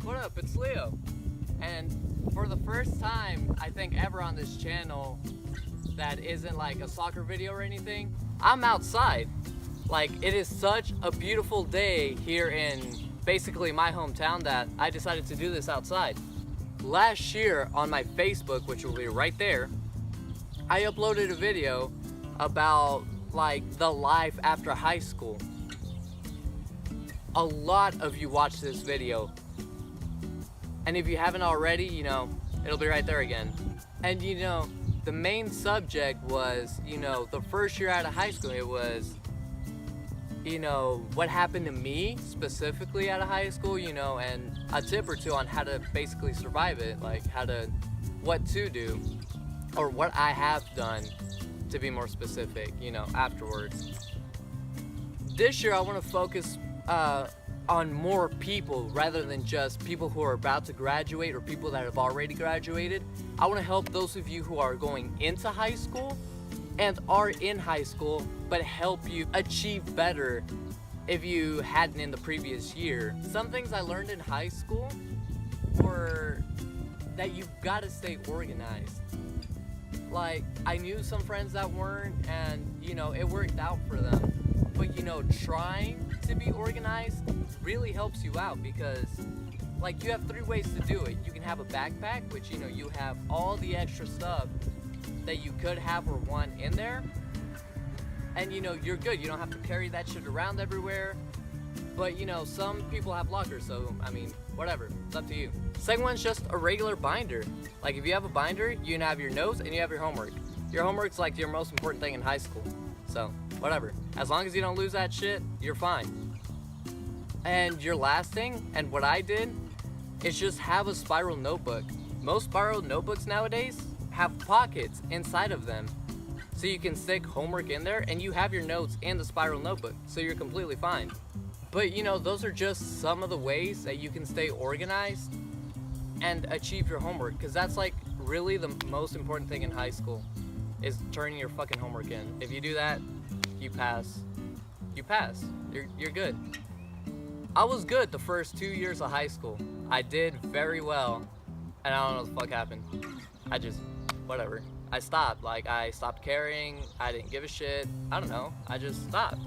What up, it's Leo. And for the first time, I think ever on this channel that isn't like a soccer video or anything, I'm outside. Like, it is such a beautiful day here in basically my hometown that I decided to do this outside. Last year on my Facebook, which will be right there, I uploaded a video about like the life after high school. A lot of you watched this video, and if you haven't already, it'll be right there again. And the main subject was, the first year out of high school. It was, what happened to me specifically out of high school, and a tip or two on how to basically survive it, like what to do, or what I have done to be more specific, afterwards. This year I want to focus on more people rather than just people who are about to graduate or people that have already graduated. I want to help those of you who are going into high school and are in high school, but help you achieve better if you hadn't in the previous year. Some things I learned in high school were that you've got to stay organized. Like, I knew some friends that weren't, and it worked out for them. But trying to be organized really helps you out, because like, you have 3 ways to do it. You can have a backpack, which you have all the extra stuff that you could have or want in there, and you're good. You don't have to carry that shit around everywhere. But some people have lockers, so I mean, whatever, it's up to you. Second one's just a regular binder. Like, if you have a binder, you can have your notes and you have your homework. Your homework's like your most important thing in high school, so whatever. As long as you don't lose that shit, you're fine. And your last thing, and what I did, is just have a spiral notebook. Most spiral notebooks nowadays have pockets inside of them, so you can stick homework in there and you have your notes in the spiral notebook, so you're completely fine. But those are just some of the ways that you can stay organized and achieve your homework, because that's like really the most important thing in high school, is turning your fucking homework in. If you do that, you pass. You pass. You're good. I was good the first 2 years of high school. I did very well, and I don't know what the fuck happened. Whatever. I stopped. Like, I stopped caring. I didn't give a shit. I don't know. I just stopped.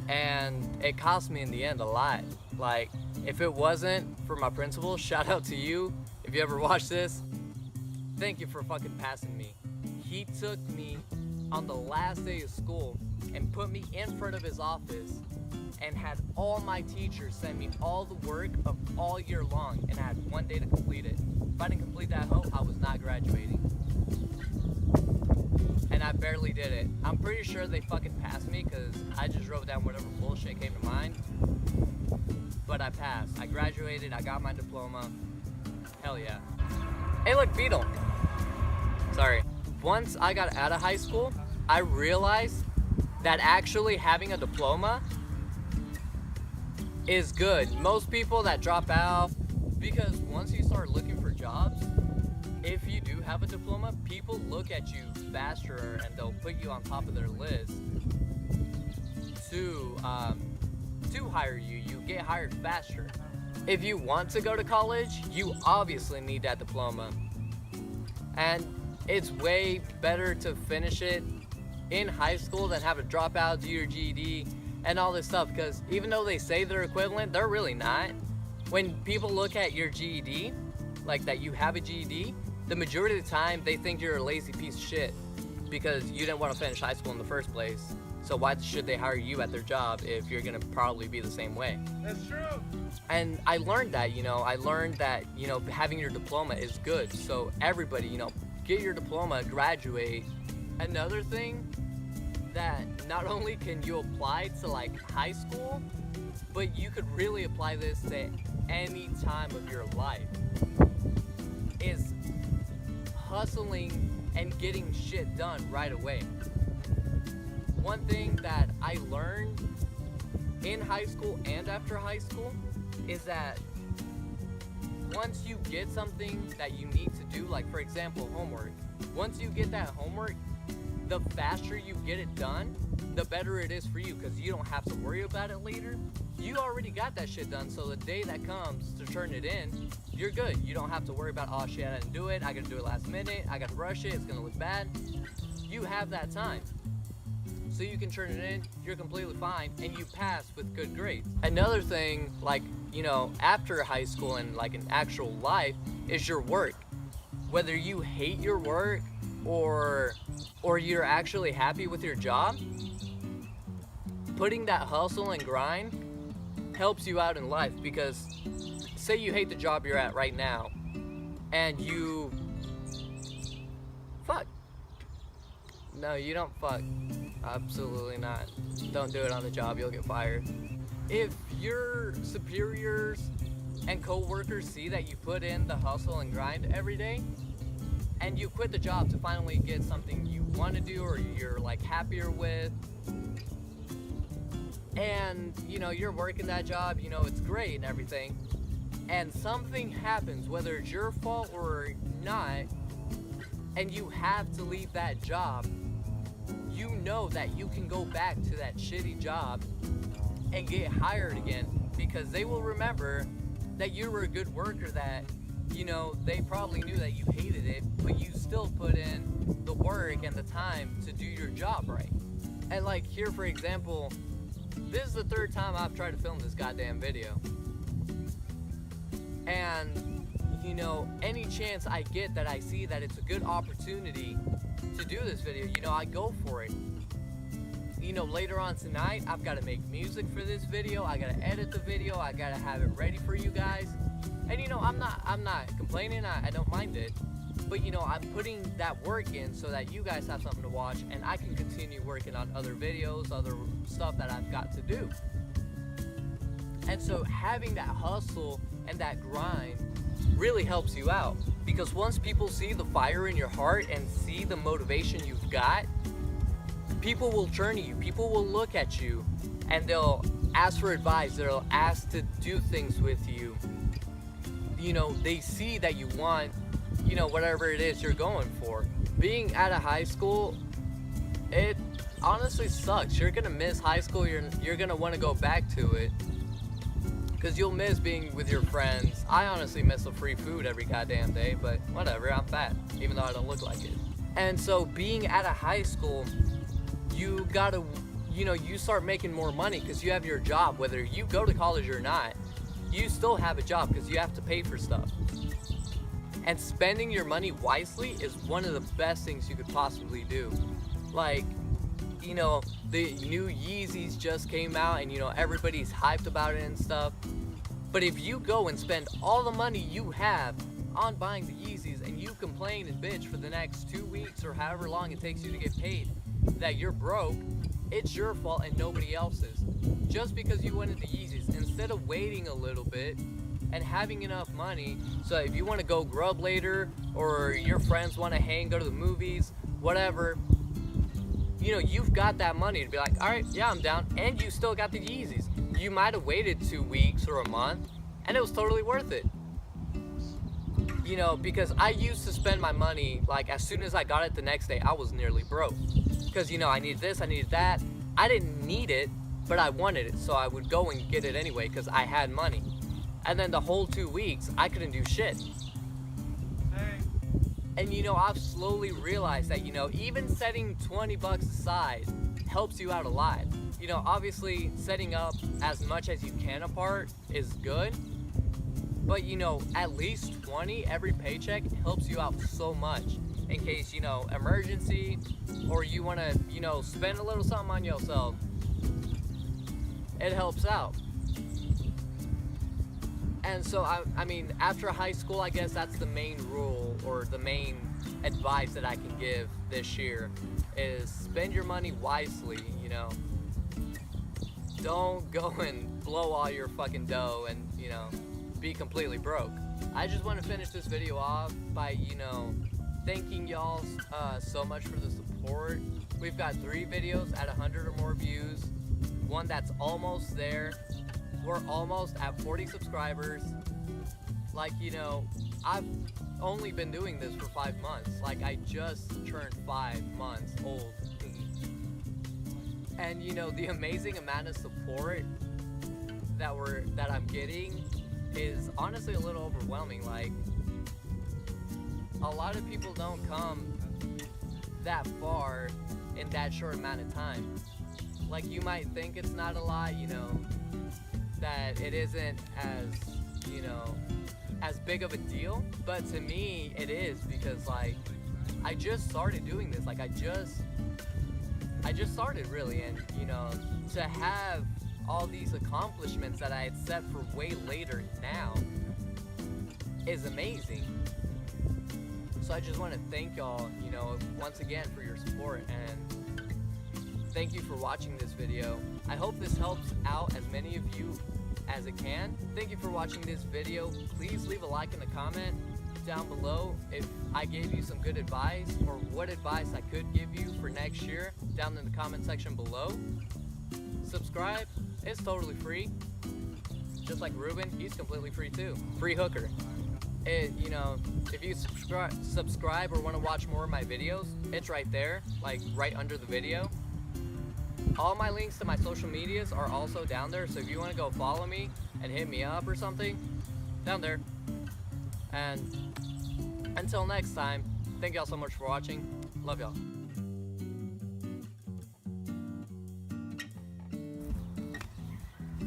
And it cost me in the end a lot. Like, if it wasn't for my principal, shout out to you if you ever watch this, thank you for fucking passing me. He took me on the last day of school and put me in front of his office and had all my teachers send me all the work of all year long, and I had 1 day to complete it. If I didn't complete that hoe, I was not graduating. And I barely did it. I'm pretty sure they fucking passed me because I just wrote down whatever bullshit came to mind. But I passed. I graduated. I got my diploma. Hell yeah. Hey, look, Beetle. Sorry. Once I got out of high school, I realized that actually having a diploma is good. Most people that drop out, because once you start looking for jobs, if you do have a diploma, people look at you faster and they'll put you on top of their list to hire you. You get hired faster. If you want to go to college, you obviously need that diploma. And it's way better to finish it in high school than have to drop out, do your GED, and all this stuff, because even though they say they're equivalent, they're really not. When people look at your GED, like that you have a GED, the majority of the time they think you're a lazy piece of shit because you didn't want to finish high school in the first place. So why should they hire you at their job if you're gonna probably be the same way? That's true. And I learned that, having your diploma is good. So everybody, get your diploma, graduate. Another thing that not only can you apply to like high school, but you could really apply this to any time of your life, is hustling and getting shit done right away. One thing that I learned in high school and after high school is that once you get something that you need to do, like for example homework, once you get that homework, the faster you get it done, the better it is for you, because you don't have to worry about it later. You already got that shit done, so the day that comes to turn it in, you're good. You don't have to worry about, oh shit, I didn't do it, I gotta do it last minute, I gotta rush it, it's gonna look bad. You have that time, so you can turn it in, you're completely fine, and you pass with good grades. Another thing, like, you know, after high school and like in actual life, is your work. Whether you hate your work or you're actually happy with your job, putting that hustle and grind helps you out in life. Because say you hate the job you're at right now and you fuck. No, you don't fuck. Absolutely not. Don't do it on the job, you'll get fired. If your superiors and co-workers see that you put in the hustle and grind every day, and you quit the job to finally get something you want to do or you're like happier with, and you know you're working that job, you know it's great and everything, and something happens, whether it's your fault or not, and you have to leave that job, you know that you can go back to that shitty job and get hired again, because they will remember that you were a good worker, that, you know, they probably knew that you hated it, but you still put in the work and the time to do your job right. And like here, for example, this is the third time I've tried to film this goddamn video. And, you know, any chance I get that I see that it's a good opportunity to do this video, you know, I go for it. You know, later on tonight, I've got to make music for this video, I got to edit the video, I got to have it ready for you guys. And you know, I'm not complaining, I don't mind it, but you know, I'm putting that work in so that you guys have something to watch and I can continue working on other videos, other stuff that I've got to do. And so having that hustle and that grind really helps you out, because once people see the fire in your heart and see the motivation you've got, people will turn to you, people will look at you, and they'll ask for advice, they'll ask to do things with you. You know, they see that you want, you know, whatever it is you're going for. Being out of high school, it honestly sucks. You're gonna miss high school, you're gonna want to go back to it, because you'll miss being with your friends. I honestly miss the free food every goddamn day, but whatever, I'm fat, even though I don't look like it. And so being out of high school, you gotta, you know, you start making more money because you have your job. Whether you go to college or not, you still have a job because you have to pay for stuff. And spending your money wisely is one of the best things you could possibly do. Like, you know, the new Yeezys just came out and, you know, everybody's hyped about it and stuff. But if you go and spend all the money you have on buying the Yeezys and you complain and bitch for the next 2 weeks or however long it takes you to get paid that you're broke, it's your fault and nobody else's. Just because you wanted the Yeezys, instead of waiting a little bit and having enough money so if you want to go grub later or your friends want to hang, go to the movies, whatever, you know, you've got that money to be like, all right, yeah, I'm down, and you still got the Yeezys. You might have waited 2 weeks or a month and it was totally worth it. You know, because I used to spend my money, like as soon as I got it the next day, I was nearly broke. Because, you know, I needed this, I needed that. I didn't need it, but I wanted it, so I would go and get it anyway because I had money. And then the whole 2 weeks, I couldn't do shit. Hey. And you know, I've slowly realized that, you know, even setting 20 bucks aside helps you out a lot. You know, obviously setting up as much as you can apart is good, but you know, at least 20 every paycheck helps you out so much in case, you know, emergency, or you want to, you know, spend a little something on yourself. It helps out. And so, I mean, after high school, I guess that's the main rule or the main advice that I can give this year is spend your money wisely, you know. Don't go and blow all your fucking dough and, you know, be completely broke. I just want to finish this video off by, you know, thanking y'all so much for the support. We've got 3 videos at 100 or more views, 1 that's almost there. We're almost at 40 subscribers. Like, you know, I've only been doing this for 5 months. Like, I just turned 5 months old. And you know, the amazing amount of support that I'm getting is honestly a little overwhelming. Like, a lot of people don't come that far in that short amount of time. Like, you might think it's not a lot, you know, that it isn't as, you know, as big of a deal, but to me it is, because like I just started doing this. Like, I just started really, and you know, to have all these accomplishments that I had set for way later now is amazing. So I just want to thank y'all, you know, once again for your support, and thank you for watching this video. I hope this helps out as many of you as it can. Thank you for watching this video. Please leave a like and a comment down below if I gave you some good advice, or what advice I could give you for next year down in the comment section below. Subscribe, it's totally free. Just like Ruben, he's completely free too. Free hooker. You know, if you subscribe or want to watch more of my videos, it's right there, like right under the video. All my links to my social medias are also down there, so if you want to go follow me and hit me up or something, down there. And until next time, thank y'all so much for watching. Love y'all.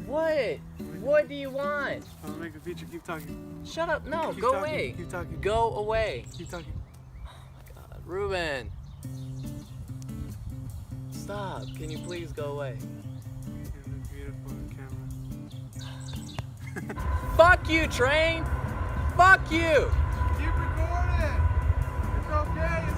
What? What do you want? I'll make a feature. Keep talking. Shut up. No, Keep go talking. away. Keep talking. Go away. Keep talking. Oh my God, Ruben. Stop. Can you please go away? You look beautiful on camera. Fuck you, Train. Fuck you. Keep recording. It's okay.